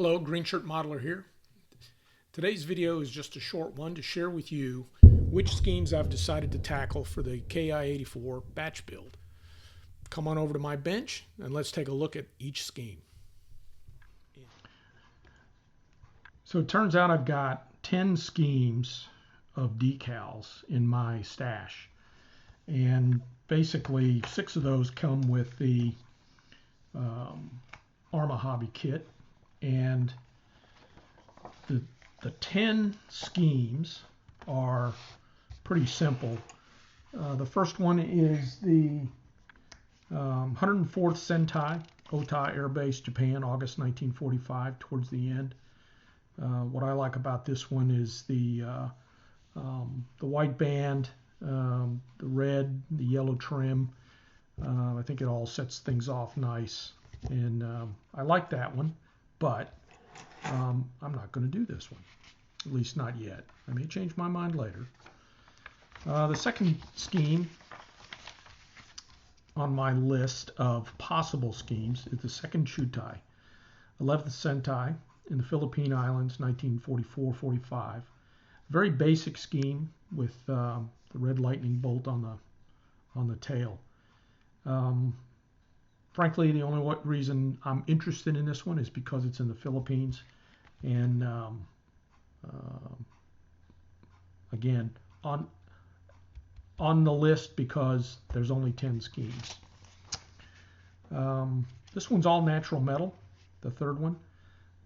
Hello, Green Shirt Modeler here. Today's video is just a short one to share with you which schemes I've decided to tackle for the KI-84 batch build. Come on over to my bench and let's take a look at each scheme. So it turns out I've got 10 schemes of decals in my stash, and basically 6 of those come with the Arma Hobby kit, and the 10 schemes are pretty simple. The first one is the 104th Sentai, Ota Air Base, Japan, August 1945, towards the end. What I like about this one is the white band, the red, the yellow trim. I think it all sets things off nice, and I like that one, but I'm not going to do this one, at least not yet. I may change my mind later. The second scheme on my list of possible schemes is the second Chutai, 11th Sentai in the Philippine Islands, 1944-45. Very basic scheme with the red lightning bolt on the tail. Frankly, the only reason I'm interested in this one is because it's in the Philippines, and again, on the list because there's only 10 schemes. This one's all natural metal, the third one.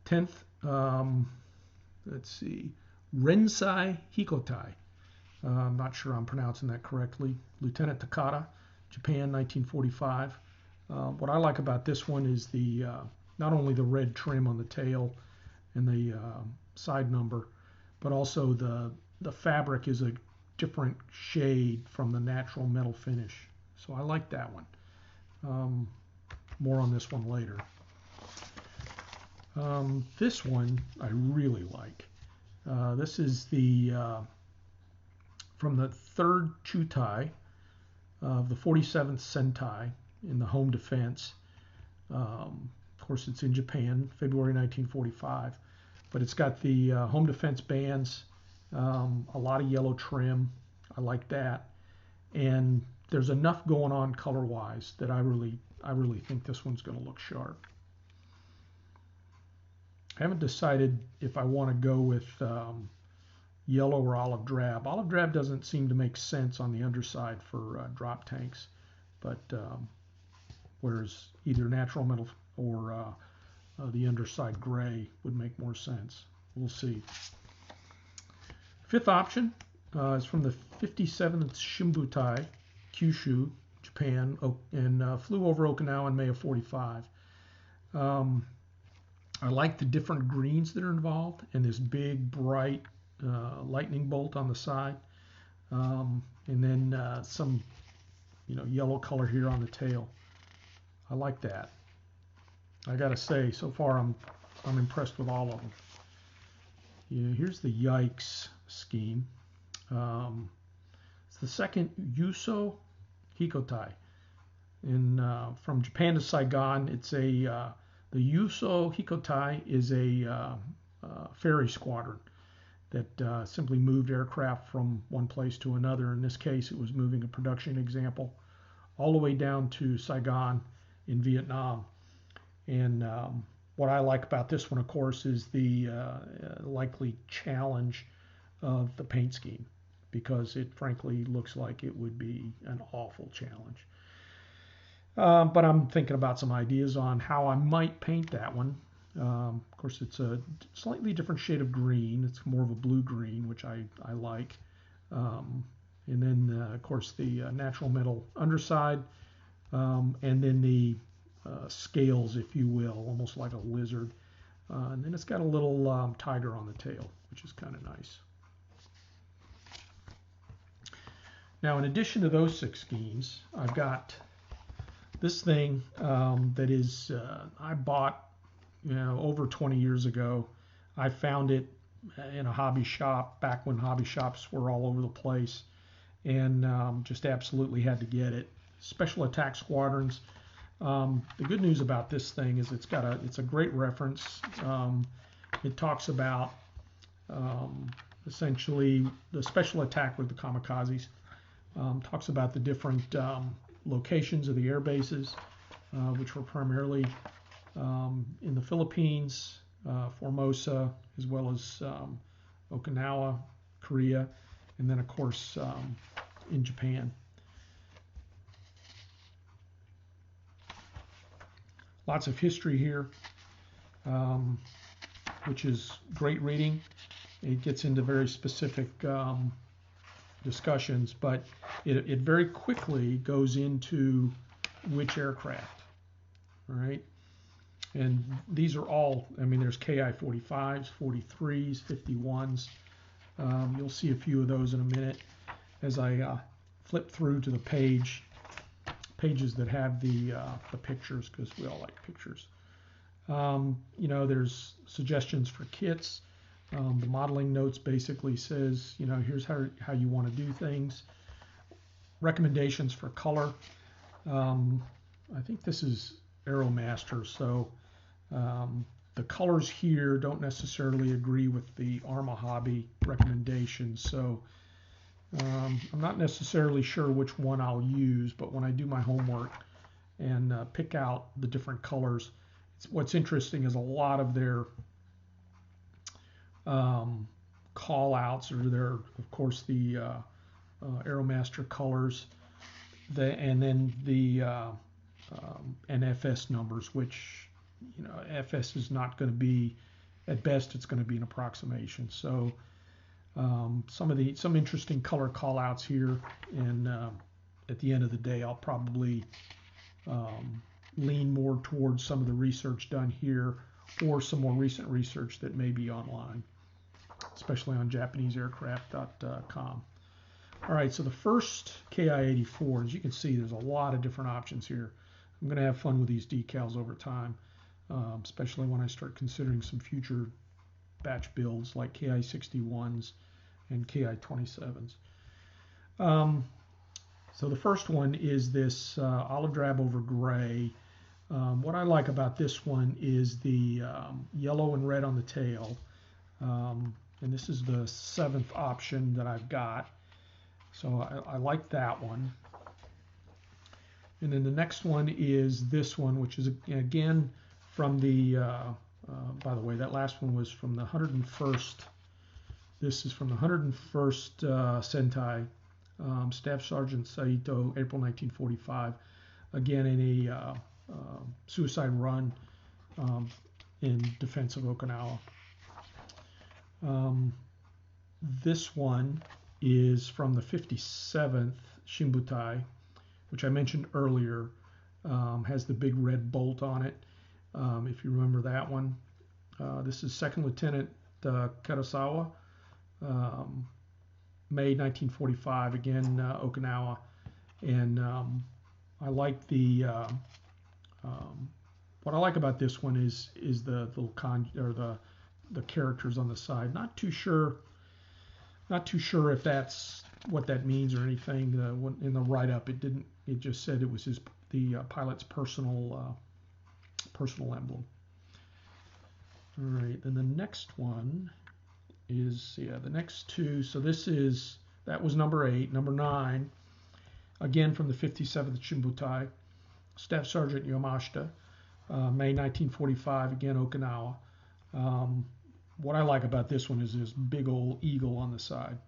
10th, let's see, Rensai Hikotai. I'm not sure I'm pronouncing that correctly. Lieutenant Takata, Japan, 1945. What I like about this one is the not only the red trim on the tail and the side number, but also the fabric is a different shade from the natural metal finish. So I like that one. More on this one later. This one I really like. This is the from the third Chutai of the 47th Sentai in the home defense. Of course, it's in Japan, February 1945, but it's got the home defense bands, a lot of yellow trim. I like that, and there's enough going on color-wise that I really think this one's going to look sharp. I haven't decided if I want to go with yellow or olive drab. Olive drab doesn't seem to make sense on the underside for drop tanks, but whereas either natural metal or the underside gray would make more sense. We'll see. Fifth option is from the 57th Shimbutai, Kyushu, Japan, and flew over Okinawa in May of 45. I like the different greens that are involved and this big, bright lightning bolt on the side, and then some, yellow color here on the tail. I like that. I gotta say, so far I'm impressed with all of them. Yeah, here's the Yikes scheme. It's the second Yuso Hikotai. From Japan to Saigon, it's the Yuso Hikotai is a ferry squadron that simply moved aircraft from one place to another. In this case, it was moving a production example all the way down to Saigon in Vietnam. And what I like about this one, of course, is the likely challenge of the paint scheme, because it frankly looks like it would be an awful challenge. But I'm thinking about some ideas on how I might paint that one. Of course, it's a slightly different shade of green. It's more of a blue-green, which I like. And then, of course, the natural metal underside, and then the scales, if you will, almost like a lizard. And then it's got a little tiger on the tail, which is kind of nice. Now, in addition to those 6 schemes, I've got this thing that is I bought over 20 years ago. I found it in a hobby shop back when hobby shops were all over the place, and just absolutely had to get it. Special Attack Squadrons The good news about this thing is it's a great reference. It talks about essentially the special attack with the kamikazes. Talks about the different locations of the air bases, which were primarily in the Philippines, Formosa, as well as Okinawa, Korea, and then of course in Japan. Lots of history here, which is great reading. It gets into very specific discussions, but it very quickly goes into which aircraft. All right. And these are all, I mean, there's Ki-45s, 43s, 51s. You'll see a few of those in a minute as I flip through to the pages that have the pictures, because we all like pictures. You know, there's suggestions for kits. The modeling notes basically says, you know, here's how you want to do things. Recommendations for color. I think this is Aeromaster, so the colors here don't necessarily agree with the Arma Hobby recommendations, so I'm not necessarily sure which one I'll use, but when I do my homework and pick out the different colors, what's interesting is a lot of their call outs are there, of course, the Aeromaster colors, and then the NFS numbers, which, you know, FS is not going to be, at best it's going to be an approximation. So some interesting color call outs here, and at the end of the day I'll probably lean more towards some of the research done here or some more recent research that may be online, especially on JapaneseAircraft.com. All right, so the first Ki-84, as you can see, there's a lot of different options here. I'm going to have fun with these decals over time, especially when I start considering some future batch builds like Ki-61s and Ki-27s. So the first one is this olive drab over gray. What I like about this one is the yellow and red on the tail. And this is the 7th option that I've got. So I like that one. And then the next one is this one, which is again from the, by the way, that last one was from the 101st. This is from the 101st Sentai, Staff Sergeant Saito, April 1945. Again, in a suicide run in defense of Okinawa. This one is from the 57th Shinbutai, which I mentioned earlier, has the big red bolt on it, if you remember that one. This is Second Lieutenant Karasawa, May 1945, again, Okinawa. And I like the, what I like about this one is the little the characters on the side. Not too sure if that's what that means or anything. In the write-up, it didn't. It just said it was the pilot's personal emblem. All right, then the next one is the next two. So that was number 8. Number 9, again from the 57th Shinbutai, Staff Sergeant Yamashita, May 1945, again Okinawa. What I like about this one is this big old eagle on the side,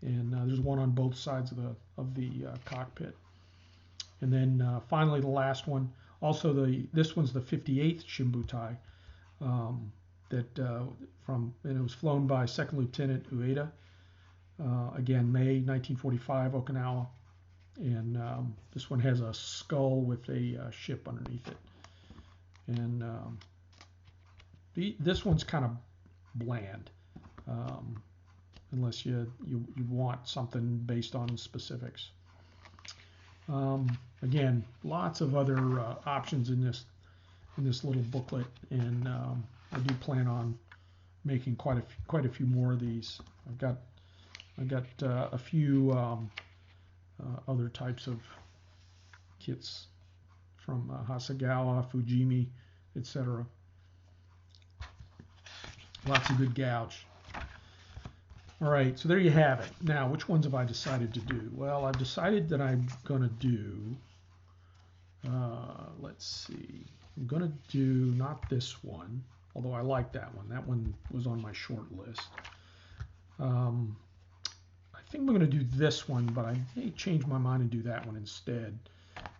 and there's one on both sides of the cockpit. And then finally the last one, also this one's the 58th Shinbutai, and it was flown by Second Lieutenant Ueda, again May 1945, Okinawa, and this one has a skull with a ship underneath it, and this one's kind of bland, unless you want something based on specifics. Again, lots of other options in this little booklet, and I do plan on making quite a few more of these. I've got a few other types of kits from Hasegawa, Fujimi, etc. Lots of good gouge. All right, so there you have it. Now, which ones have I decided to do? Well, I've decided that I'm going to do, let's see, I'm going to do not this one, although I like that one. That one was on my short list. I think I'm going to do this one, but I may change my mind and do that one instead.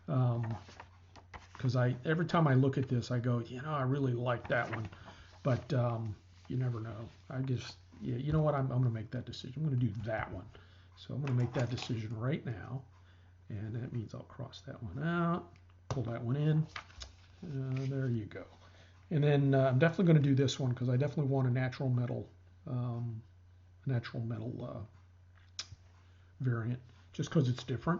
Because every time I look at this, I go, I really like that one. But you never know. I just, yeah, you know what? I'm going to make that decision. I'm going to do that one. So I'm going to make that decision right now. And that means I'll cross that one out, pull that one in. There you go. And then I'm definitely going to do this one because I definitely want a natural metal variant, just because it's different.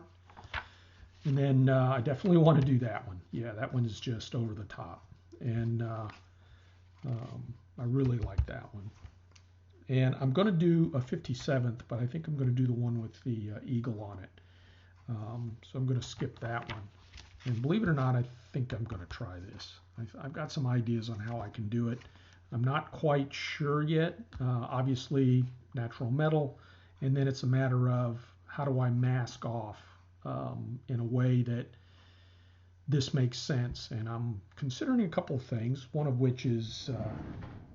And then I definitely want to do that one. Yeah, that one is just over the top. And I really like that one. And I'm going to do a 57th, but I think I'm going to do the one with the eagle on it. So I'm going to skip that one. And believe it or not, I think I'm going to try this. I've got some ideas on how I can do it. I'm not quite sure yet. Obviously, natural metal. And then it's a matter of how do I mask off in a way that this makes sense. And I'm considering a couple of things, one of which is,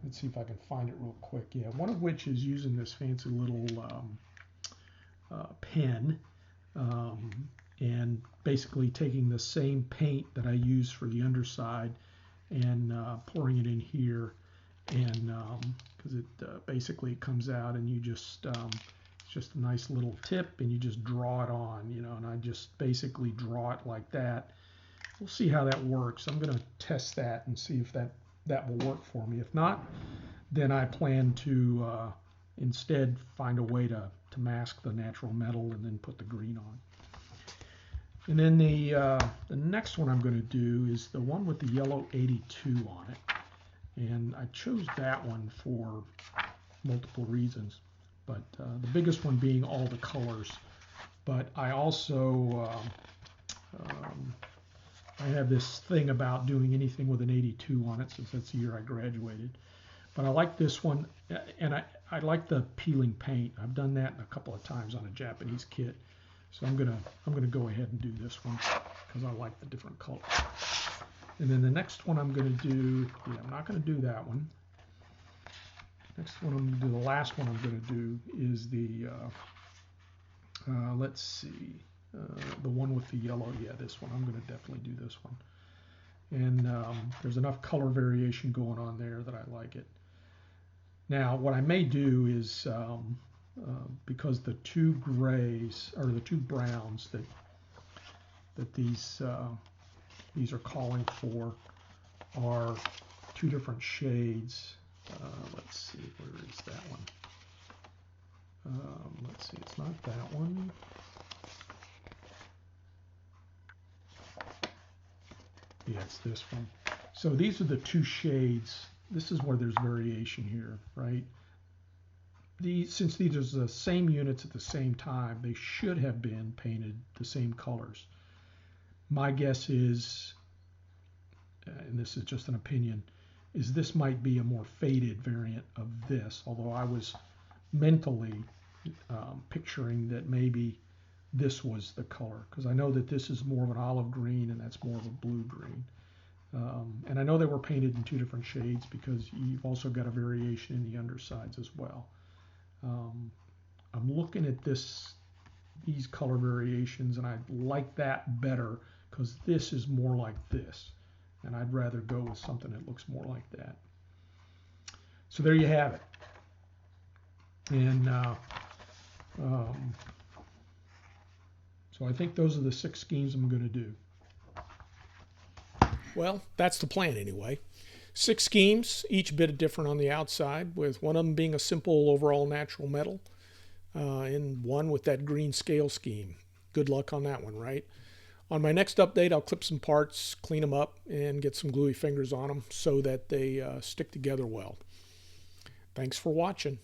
let's see if I can find it real quick. Yeah, one of which is using this fancy little pen and basically taking the same paint that I use for the underside and pouring it in here. And because it basically comes out and you just, it's just a nice little tip and you just draw it on, and I just basically draw it like that. We'll see how that works. I'm going to test that and see if that will work for me. If not, then I plan to instead find a way to mask the natural metal and then put the green on. And then the next one I'm going to do is the one with the yellow 82 on it. And I chose that one for multiple reasons, but the biggest one being all the colors. But I also I have this thing about doing anything with an 82 on it since that's the year I graduated. But I like this one, and I like the peeling paint. I've done that a couple of times on a Japanese kit. So I'm gonna go ahead and do this one because I like the different colors. And then the next one I'm going to do, yeah, I'm not going to do that one. Next one I'm going to do, the last one I'm going to do is the, let's see, the one with the yellow. Yeah, this one. I'm going to definitely do this one. And there's enough color variation going on there that I like it. Now, what I may do is, because the two grays, or the two browns that these are calling for are two different shades. Let's see, where is that one? Let's see, it's not that one. Yeah, it's this one. So these are the two shades. This is where there's variation here, right? Since these are the same units at the same time, they should have been painted the same colors. My guess is, and this is just an opinion, is this might be a more faded variant of this, although I was mentally picturing that maybe this was the color, because I know that this is more of an olive green and that's more of a blue green. And I know they were painted in two different shades because you've also got a variation in the undersides as well. I'm looking at these color variations, and I like that better because this is more like this, and I'd rather go with something that looks more like that. So there you have it. And so I think those are the 6 schemes I'm going to do. Well, that's the plan anyway. 6 schemes, each a bit different on the outside, with one of them being a simple overall natural metal, and one with that green scale scheme. Good luck on that one, right? On my next update, I'll clip some parts, clean them up, and get some gluey fingers on them so that they stick together well. Thanks for watching.